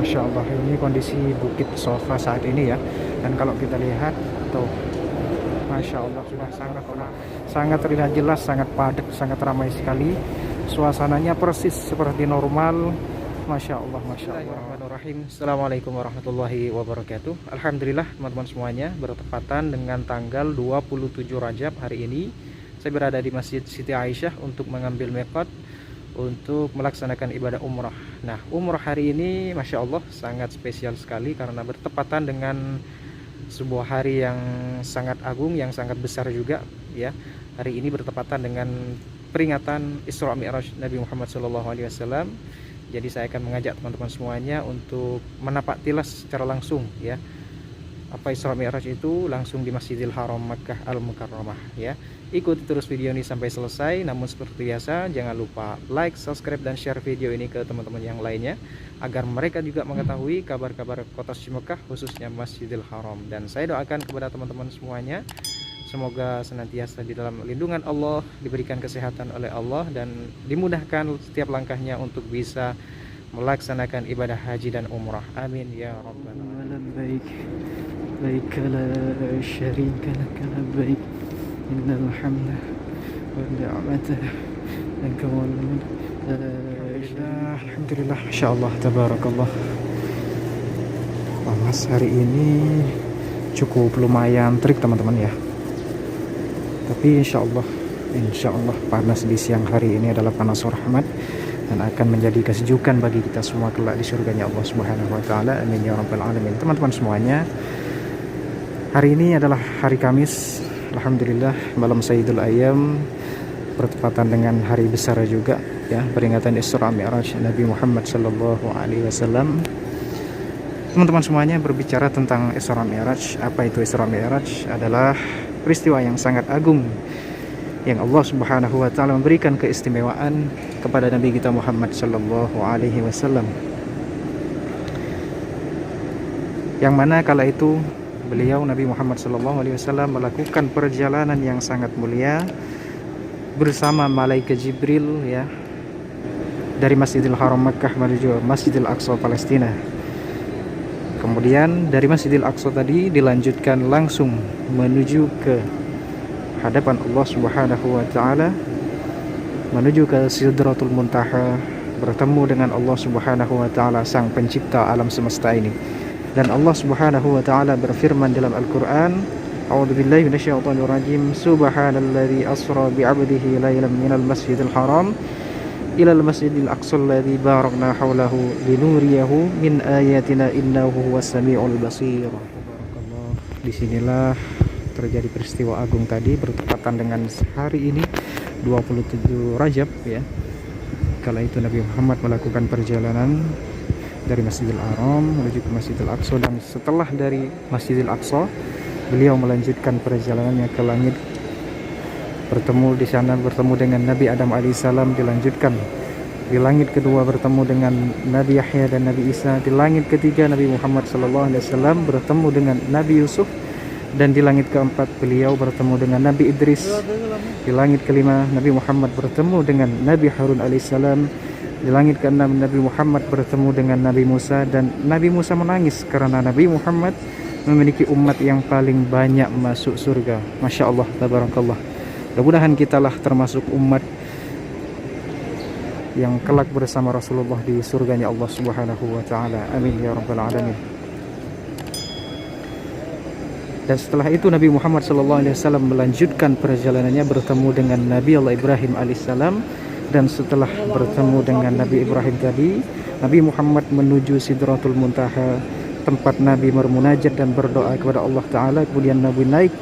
Masya Allah, ini kondisi Bukit Sofa saat ini ya. Dan kalau kita lihat tuh, Masya Allah, sudah sangat terlihat jelas, sangat padat, sangat ramai sekali. Suasananya persis seperti normal. Masya Allah, Masya Allah. Bismillahirrahmanirrahim. Assalamualaikum warahmatullahi wabarakatuh. Alhamdulillah teman-teman semuanya, bertepatan dengan tanggal 27 Rajab hari ini saya berada di Masjid Siti Aisyah untuk mengambil miqat untuk melaksanakan ibadah umrah. Nah, umrah hari ini Masya Allah sangat spesial sekali karena bertepatan dengan sebuah hari yang sangat agung, yang sangat besar juga ya. Hari ini bertepatan dengan peringatan Isra Mi'raj Nabi Muhammad SAW. Jadi saya akan mengajak teman-teman semuanya untuk menapak tilas secara langsung ya. Apa Isra Mi'raj itu langsung di Masjidil Haram Makkah Al-Mukarramah ya. Ikuti terus video ini sampai selesai. Namun seperti biasa jangan lupa like, subscribe dan share video ini ke teman-teman yang lainnya agar mereka juga mengetahui kabar-kabar kota suci Mekah khususnya Masjidil Haram. Dan saya doakan kepada teman-teman semuanya semoga senantiasa di dalam lindungan Allah, diberikan kesehatan oleh Allah dan dimudahkan setiap langkahnya untuk bisa melaksanakan ibadah haji dan umrah. Amin ya rabbal alamin. Labbaik la syarika lak labbaik innal hamda wan ni'mata laka wal mulk. Alhamdulillah, masyaallah, tabarakallah. Panas hari ini cukup lumayan terik teman-teman ya. Tapi insya Allah panas di siang hari ini adalah panas rahmat dan akan menjadi kesejukan bagi kita semua kelak di surganya Allah Subhanahu wa taala. Amin ya rabbal alamin. Teman-teman semuanya, hari ini adalah hari Kamis. Alhamdulillah, malam Sayyidul Ayyam, bertepatan dengan hari besar juga ya, peringatan Isra Mi'raj Nabi Muhammad sallallahu alaihi wasallam. Teman-teman semuanya, berbicara tentang Isra Mi'raj, apa itu Isra Mi'raj? Adalah peristiwa yang sangat agung yang Allah Subhanahu wa taala memberikan keistimewaan kepada Nabi kita Muhammad sallallahu alaihi wasallam. Yang mana kala itu beliau Nabi Muhammad sallallahu alaihi wasallam melakukan perjalanan yang sangat mulia bersama malaikat Jibril ya, dari Masjidil Haram Makkah menuju Masjidil Aqsa Palestina. Kemudian dari Masjidil Aqsa tadi dilanjutkan langsung menuju ke hadapan Allah Subhanahu wa taala, menuju ke Sidratul Muntaha, bertemu dengan Allah Subhanahu wa taala sang pencipta alam semesta ini. Dan Allah Subhanahu wa taala berfirman dalam Al-Qur'an, A'udzubillahi minasyaitonir rajim, Subhanalladzi asra bi'abdihi lailan minal masjidil haram ilal masjidil aqsa alladzi barakna haulahu linuriyahu min ayatina innahu huwas samiul basir. Disinilah terjadi peristiwa agung tadi bertepatan dengan hari ini 27 Rajab ya. Kala itu Nabi Muhammad melakukan perjalanan dari Masjidil Haram menuju ke Masjidil Aqsa, dan setelah dari Masjidil Aqsa beliau melanjutkan perjalanannya ke langit, bertemu di sana bertemu dengan Nabi Adam alaihissalam, dilanjutkan di langit kedua bertemu dengan Nabi Yahya dan Nabi Isa, di langit ketiga Nabi Muhammad sallallahu alaihi wasallam bertemu dengan Nabi Yusuf, dan di langit keempat beliau bertemu dengan Nabi Idris, di langit kelima Nabi Muhammad bertemu dengan Nabi Harun alaihissalam, di langit keenam Nabi Muhammad bertemu dengan Nabi Musa, dan Nabi Musa menangis karena Nabi Muhammad memiliki umat yang paling banyak masuk surga. Masya Allah, tabarakallah. Mudah-mudahan kitalah termasuk umat yang kelak bersama Rasulullah di surganya Allah Subhanahu wa taala. Amin ya rabbal alamin. Dan setelah itu Nabi Muhammad sallallahu alaihi wasallam melanjutkan perjalanannya bertemu dengan Nabi Allah Ibrahim alaihissalam, dan setelah bertemu dengan Nabi Ibrahim tadi, Nabi Muhammad menuju Sidratul Muntaha, tempat Nabi bermunajat dan berdoa kepada Allah taala. Kemudian Nabi naik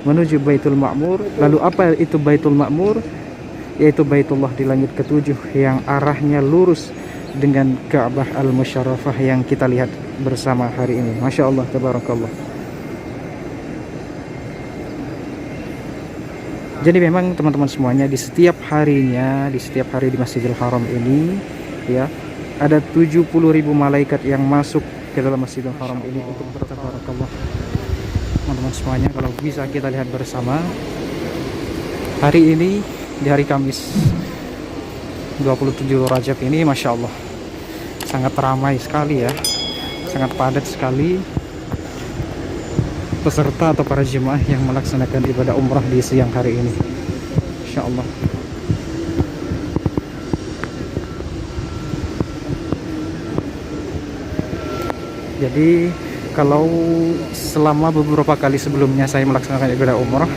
menuju Baitul Ma'mur. Lalu apa itu Baitul Ma'mur? Yaitu Baitullah di langit ketujuh yang arahnya lurus dengan Ka'bah Al-Musyarrafah yang kita lihat bersama hari ini. Masya Allah, tabarakallah. Jadi memang teman-teman semuanya, di setiap harinya, di setiap hari di Masjidil Haram ini ya, ada 70.000 malaikat yang masuk ke dalam Masjidil Haram ini untuk bertabarakallah. Teman-teman semuanya, kalau bisa kita lihat bersama, hari ini di hari Kamis 27 Rajab ini Masya Allah sangat ramai sekali ya. sangat padat sekali peserta atau para jemaah yang melaksanakan ibadah umrah di siang hari ini. Insya Allah. Jadi kalau selama beberapa kali sebelumnya saya melaksanakan ibadah umrah,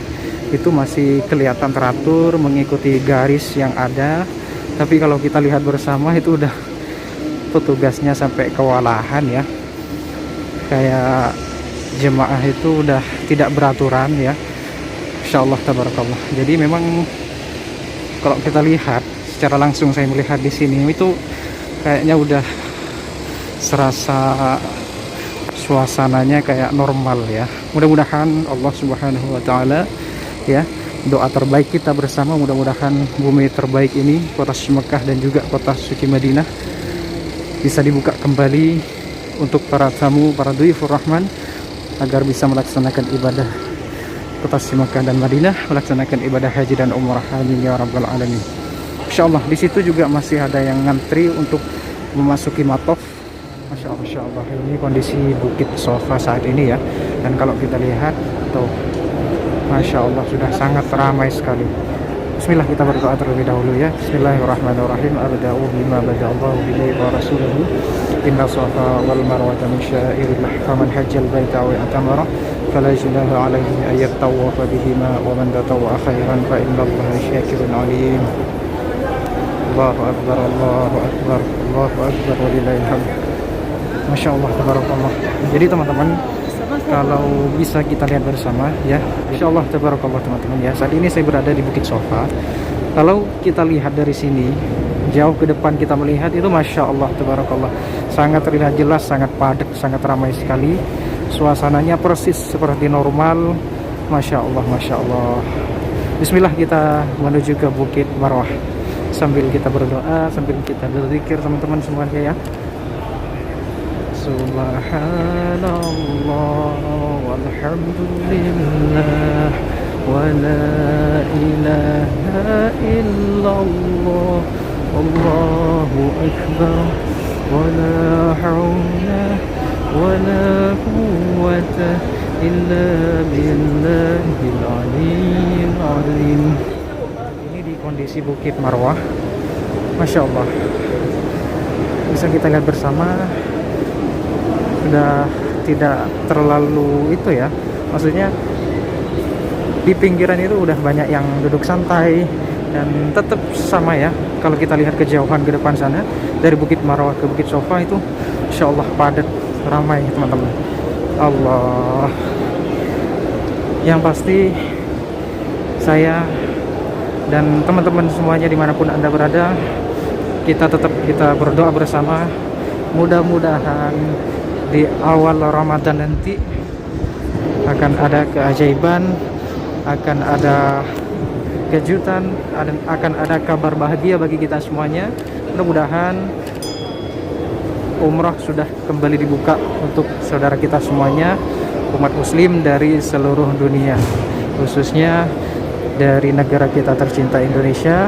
itu masih kelihatan teratur mengikuti garis yang ada. Tapi kalau kita lihat bersama itu udah petugasnya sampai kewalahan ya. Kayak jemaah itu udah tidak beraturan ya. Insya Allah tabarakallah. Jadi memang kalau kita lihat secara langsung, saya melihat di sini itu kayaknya udah serasa suasananya kayak normal ya. Mudah-mudahan Allah Subhanahu wa taala ya, doa terbaik kita bersama, mudah-mudahan bumi terbaik ini, kota Mekah dan juga kota suci Madinah, bisa dibuka kembali untuk para tamu, para dhuifur rahman, agar bisa melaksanakan ibadah kota Mekah dan Madinah, melaksanakan ibadah haji dan umrah. Amin ya rabbal alamin. Insyaallah di situ juga masih ada yang ngantri untuk memasuki matof. Masya Allah, ini kondisi Bukit Sofa saat ini ya. Dan kalau kita lihat tuh, Masya Allah sudah sangat ramai sekali. Bismillah, kita berdoa terlebih dahulu ya. Bismillahirrahmanirrahim. Abda'u bima bada'allahu bihi wa rasuluhu. Inna Safa wal Marwata min syairillah. Faman hajjal baita wa i'tamara fala junaha alaihi ayat tawafa bihima wa man tatawwa khairan fa innallaha syakirun alim. Allahu akbar, Allahu akbar, Allahu akbar walillahil hamd. Masya Allah, tabarakallah. Jadi teman-teman, kalau bisa kita lihat bersama ya, Insya Allah tabarakallah teman-teman ya. Saat ini saya berada di Bukit Sofa. Kalau kita lihat dari sini, jauh ke depan kita melihat itu Masya Allah tabarakallah, sangat terlihat jelas, sangat padat, sangat ramai sekali. Suasananya persis seperti normal. Masya Allah, Masya Allah. Bismillah, kita menuju ke Bukit Marwah sambil kita berdoa, sambil kita berzikir teman-teman semuanya ya. Subhanallah walhamdulillah wa la ilaha illallah Allahu akbar wa la hawla wa la quwwata illa billahil aliyyil azim. Ini di kondisi Bukit Marwah. Masya Allah, bisa kita lihat bersama, sudah tidak terlalu itu ya, maksudnya di pinggiran itu udah banyak yang duduk santai, dan tetap sama ya, kalau kita lihat kejauhan ke depan sana dari Bukit Marwah ke Bukit Sofa itu Insya Allah padat, ramai teman-teman. Allah, yang pasti saya dan teman-teman semuanya dimanapun Anda berada, kita berdoa bersama, mudah-mudahan di awal Ramadan nanti akan ada keajaiban, akan ada kejutan, akan ada kabar bahagia bagi kita semuanya. Mudah-mudahan umrah sudah kembali dibuka untuk saudara kita semuanya, umat muslim dari seluruh dunia, khususnya dari negara kita tercinta Indonesia,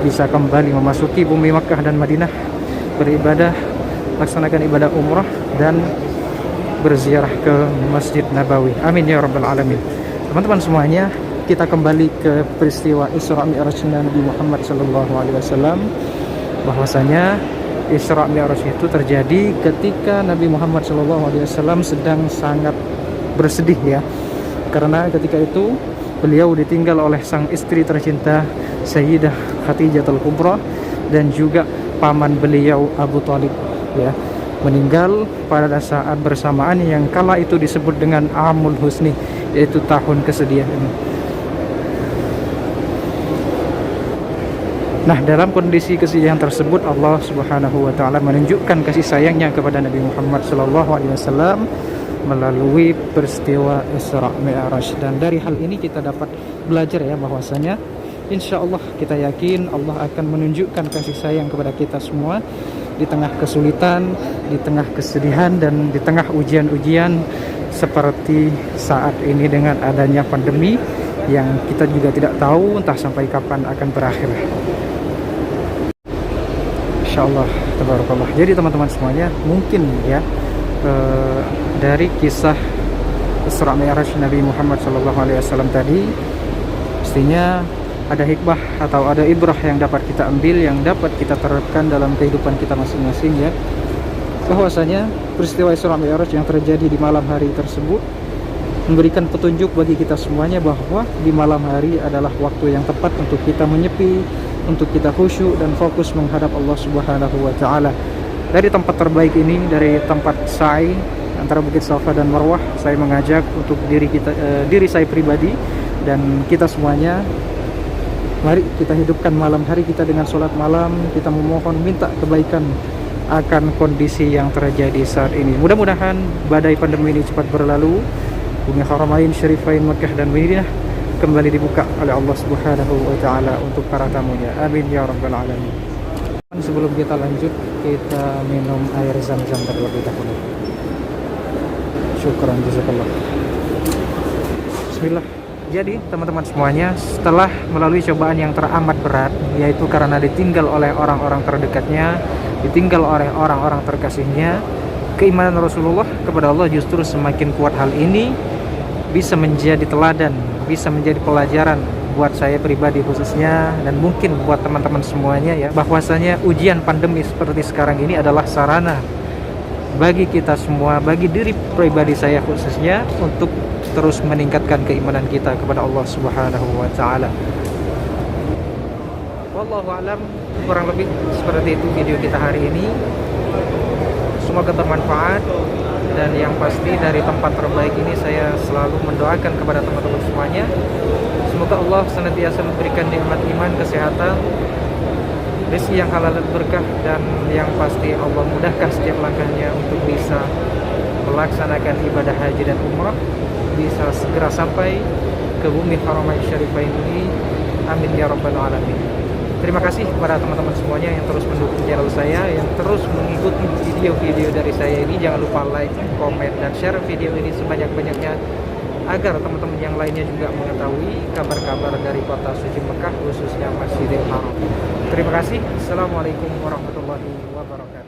bisa kembali memasuki bumi Makkah dan Madinah, beribadah, laksanakan ibadah umrah dan berziarah ke Masjid Nabawi. Amin ya rabbal alamin. Teman-teman semuanya, kita kembali ke peristiwa Isra Mi'raj Nabi Muhammad SAW. Bahwasanya Isra Mi'raj itu terjadi ketika Nabi Muhammad SAW sedang sangat bersedih ya, karena ketika itu beliau ditinggal oleh sang istri tercinta Sayyidah Khadijatul Kubra dan juga paman beliau Abu Thalib ya, meninggal pada saat bersamaan yang kala itu disebut dengan Amul Husni, yaitu tahun kesedihan. Nah, dalam kondisi kesedihan tersebut Allah Subhanahu wa taala menunjukkan kasih sayangnya kepada Nabi Muhammad SAW melalui peristiwa Isra Mi'raj. Dan dari hal ini kita dapat belajar ya, bahwasanya insya Allah kita yakin Allah akan menunjukkan kasih sayang kepada kita semua di tengah kesulitan, di tengah kesedihan, dan di tengah ujian-ujian seperti saat ini dengan adanya pandemi yang kita juga tidak tahu entah sampai kapan akan berakhir. Insya Allah tabarakallah. Jadi teman-teman semuanya, mungkin ya dari kisah Isra Mi'raj Nabi Muhammad SAW tadi, pastinya ada hikmah atau ada ibrah yang dapat kita ambil, yang dapat kita terapkan dalam kehidupan kita masing-masing ya. Bahwasanya peristiwa Isra Mi'raj yang terjadi di malam hari tersebut memberikan petunjuk bagi kita semuanya bahwa di malam hari adalah waktu yang tepat untuk kita menyepi, untuk kita khusyuk dan fokus menghadap Allah Subhanahu wa taala. Dari tempat terbaik ini, dari tempat sa'i antara Bukit Safa dan Marwah, saya mengajak untuk diri saya pribadi dan kita semuanya, mari kita hidupkan malam hari kita dengan sholat malam. Kita memohon minta kebaikan akan kondisi yang terjadi saat ini. Mudah-mudahan badai pandemi ini cepat berlalu, bumi Haramain Syarifain Makkah dan Madinah kembali dibuka oleh Allah Subhanahu wa taala untuk para tamunya. Amin ya rabbal alamin. Sebelum kita lanjut, kita minum air zam-zam terlebih dahulu. Syukran jazakallah. Bismillah. Jadi teman-teman semuanya, setelah melalui cobaan yang teramat berat, yaitu karena ditinggal oleh orang-orang terdekatnya, ditinggal oleh orang-orang terkasihnya, keimanan Rasulullah kepada Allah justru semakin kuat. Hal ini bisa menjadi teladan, bisa menjadi pelajaran buat saya pribadi khususnya, dan mungkin buat teman-teman semuanya ya, bahwasanya ujian pandemi seperti sekarang ini adalah sarana bagi kita semua, bagi diri pribadi saya khususnya, untuk terus meningkatkan keimanan kita kepada Allah Subhanahu wa taala. Wallahu alam, kurang lebih seperti itu video kita hari ini. Semoga bermanfaat, dan yang pasti dari tempat terbaik ini saya selalu mendoakan kepada teman-teman semuanya, semoga Allah senantiasa memberikan nikmat iman, kesehatan, rezeki yang halal dan berkah, dan yang pasti Allah mudahkan setiap langkahnya untuk bisa melaksanakan ibadah haji dan umrah, bisa segera sampai ke bumi Haramain Syarifain ini. Amin ya rabbal alamin. Terima kasih kepada teman-teman semuanya yang terus mendukung channel saya, yang terus mengikuti video-video dari saya ini. Jangan lupa like, komen, dan share video ini sebanyak-banyaknya agar teman-teman yang lainnya juga mengetahui kabar-kabar dari kota suci Mekah, khususnya Masjidil Haram. Terima kasih. Assalamualaikum warahmatullahi wabarakatuh.